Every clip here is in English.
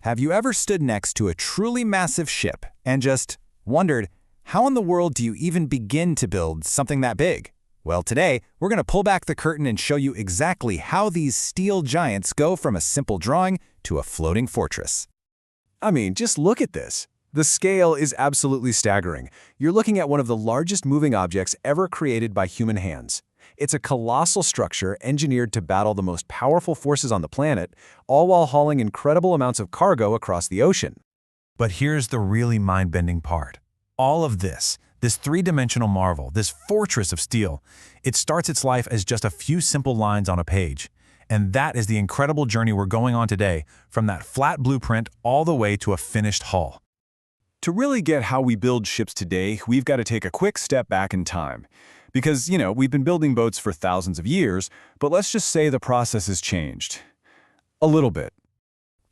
Have you ever stood next to a truly massive ship and just wondered, how in the world do you even begin to build something that big? Well, today, we're going to pull back the curtain and show you exactly how these steel giants go from a simple drawing to a floating fortress. I mean, just look at this. The scale is absolutely staggering. You're looking at one of the largest moving objects ever created by human hands. It's a colossal structure engineered to battle the most powerful forces on the planet, all while hauling incredible amounts of cargo across the ocean. But here's the really mind-bending part. All of this three-dimensional marvel, this fortress of steel, it starts its life as just a few simple lines on a page. And that is the incredible journey we're going on today, from that flat blueprint all the way to a finished hull. To really get how we build ships today, we've got to take a quick step back in time. Because, we've been building boats for thousands of years, but let's just say the process has changed. A little bit.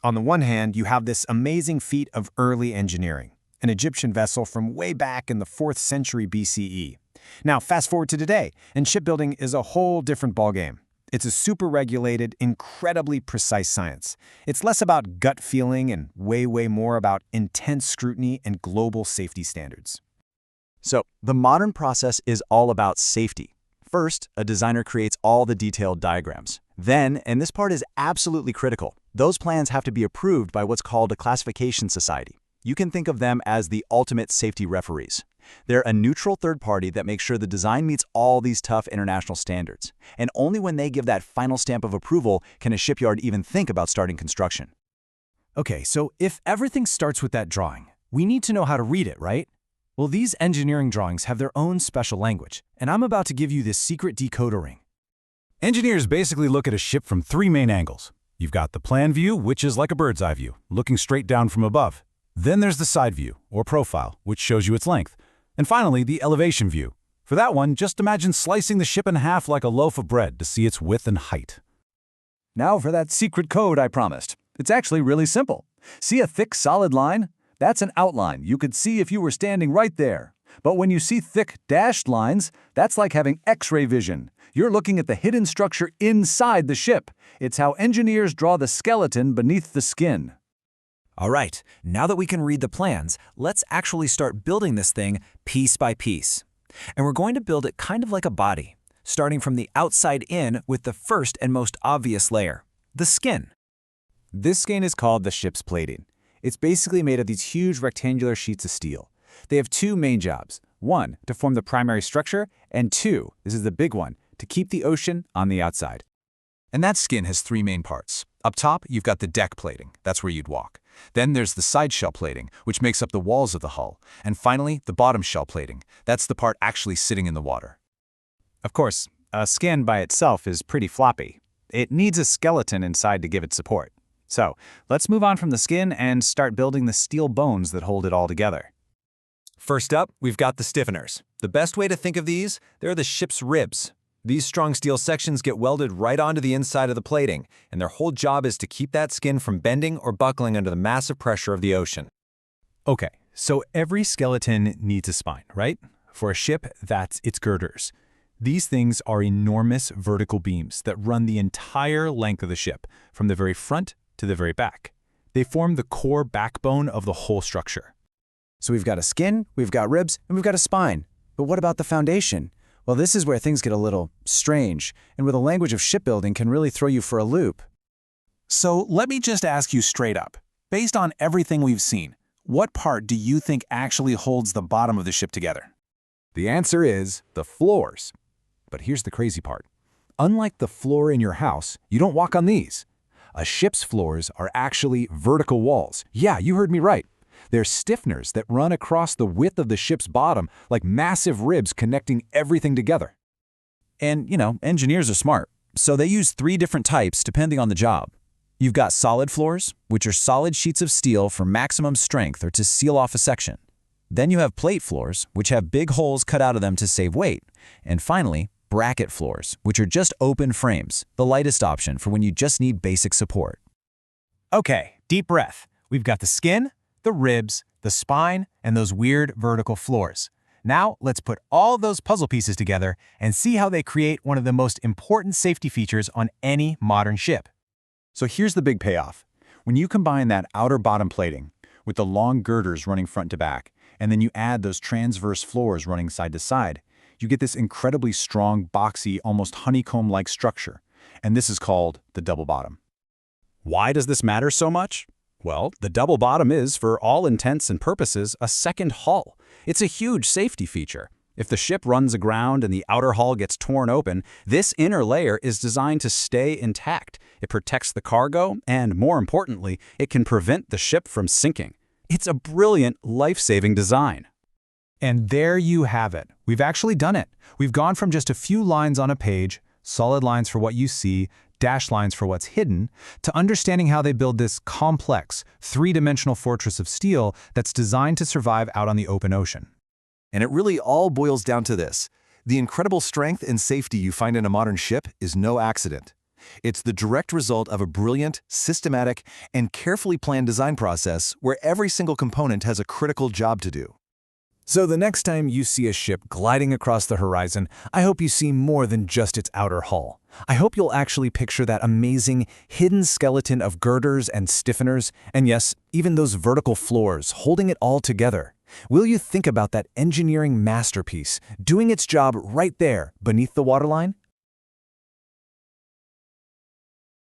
On the one hand, you have this amazing feat of early engineering, an Egyptian vessel from way back in the 4th century BCE. Now, fast forward to today, and shipbuilding is a whole different ballgame. It's a super regulated, incredibly precise science. It's less about gut feeling and way more about intense scrutiny and global safety standards. So, the modern process is all about safety. First, a designer creates all the detailed diagrams. Then, and this part is absolutely critical, those plans have to be approved by what's called a classification society. You can think of them as the ultimate safety referees. They're a neutral third party that makes sure the design meets all these tough international standards. And only when they give that final stamp of approval can a shipyard even think about starting construction. Okay, so if everything starts with that drawing, we need to know how to read it, right? Well, these engineering drawings have their own special language, and I'm about to give you this secret decoder ring. Engineers basically look at a ship from three main angles. You've got the plan view, which is like a bird's eye view, looking straight down from above. Then there's the side view, or profile, which shows you its length. And finally, the elevation view. For that one, just imagine slicing the ship in half like a loaf of bread to see its width and height. Now for that secret code I promised. It's actually really simple. See a thick, solid line? That's an outline you could see if you were standing right there. But when you see thick, dashed lines, that's like having X-ray vision. You're looking at the hidden structure inside the ship. It's how engineers draw the skeleton beneath the skin. All right, now that we can read the plans, let's actually start building this thing piece by piece. And we're going to build it kind of like a body, starting from the outside in with the first and most obvious layer, the skin. This skin is called the ship's plating. It's basically made of these huge rectangular sheets of steel. They have two main jobs. One, to form the primary structure, and two, this is the big one, to keep the ocean on the outside. And that skin has three main parts. Up top, you've got the deck plating. That's where you'd walk. Then there's the side shell plating, which makes up the walls of the hull. And finally, the bottom shell plating. That's the part actually sitting in the water. Of course, a skin by itself is pretty floppy. It needs a skeleton inside to give it support. So, let's move on from the skin and start building the steel bones that hold it all together. First up, we've got the stiffeners. The best way to think of these, they're the ship's ribs. These strong steel sections get welded right onto the inside of the plating, and their whole job is to keep that skin from bending or buckling under the massive pressure of the ocean. Okay, so every skeleton needs a spine, right? For a ship, that's its girders. These things are enormous vertical beams that run the entire length of the ship, from the very front to the very back. They form the core backbone of the whole structure. So we've got a skin, we've got ribs, and we've got a spine. But what about the foundation? Well, this is where things get a little strange, and where the language of shipbuilding can really throw you for a loop. So let me just ask you straight up. Based on everything we've seen, what part do you think actually holds the bottom of the ship together? The answer is the floors. But here's the crazy part. Unlike the floor in your house, you don't walk on these. A ship's floors are actually vertical walls. Yeah, you heard me right. They're stiffeners that run across the width of the ship's bottom like massive ribs connecting everything together. And, engineers are smart, so they use three different types depending on the job. You've got solid floors, which are solid sheets of steel for maximum strength or to seal off a section. Then you have plate floors, which have big holes cut out of them to save weight. And finally, bracket floors, which are just open frames, the lightest option for when you just need basic support. Okay, deep breath. We've got the skin, the ribs, the spine, and those weird vertical floors. Now, let's put all those puzzle pieces together and see how they create one of the most important safety features on any modern ship. So here's the big payoff. When you combine that outer bottom plating with the long girders running front to back, and then you add those transverse floors running side to side, you get this incredibly strong, boxy, almost honeycomb-like structure. And this is called the double bottom. Why does this matter so much? Well, the double bottom is, for all intents and purposes, a second hull. It's a huge safety feature. If the ship runs aground and the outer hull gets torn open, this inner layer is designed to stay intact. It protects the cargo, and more importantly, it can prevent the ship from sinking. It's a brilliant, life-saving design. And there you have it. We've actually done it. We've gone from just a few lines on a page, solid lines for what you see, dashed lines for what's hidden, to understanding how they build this complex, three-dimensional fortress of steel that's designed to survive out on the open ocean. And it really all boils down to this. The incredible strength and safety you find in a modern ship is no accident. It's the direct result of a brilliant, systematic, and carefully planned design process where every single component has a critical job to do. So the next time you see a ship gliding across the horizon, I hope you see more than just its outer hull. I hope you'll actually picture that amazing, hidden skeleton of girders and stiffeners, and yes, even those vertical floors holding it all together. Will you think about that engineering masterpiece doing its job right there beneath the waterline?